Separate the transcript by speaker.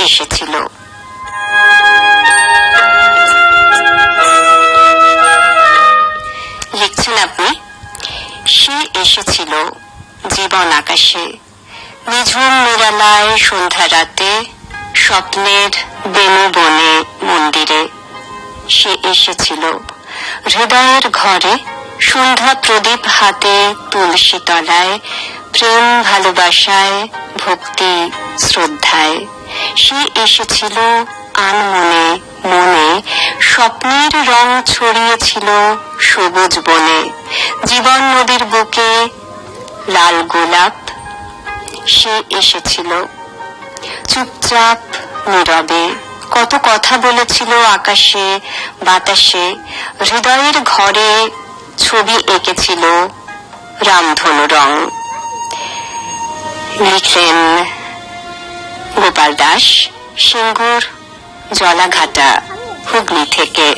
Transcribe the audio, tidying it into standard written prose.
Speaker 1: এসেছিল। লিখছেন আপনি, সে এসেছিল জীবন আকাশে, নিঝুম নিরালায় সন্ধ্যা রাতে, স্বপ্নের বেনু বনে মন্দিরে। সে এসেছিল হৃদয়ের ঘরে, সন্ধ্যা প্রদীপ হাতে, তুলসী তলায়, প্রেম ভালোবাসায়, ভক্তি শ্রদ্ধায়। সে এসেছিল আনমনে মনে, স্বপ্নের রং ছড়িয়েছিল সবুজ বনে, জীবন নদীর বুকে লাল গোলাপ। সে এসেছিল চুপচাপ নীরবে, কত কথা বলেছিল আকাশে বাতাসে, হৃদয়ের ঘরে ছবি এঁকেছিল রামধনু রং। লিখলেন গোপাল দাস, সিঙ্গুর, জলাঘাটা, হুগলি থেকে।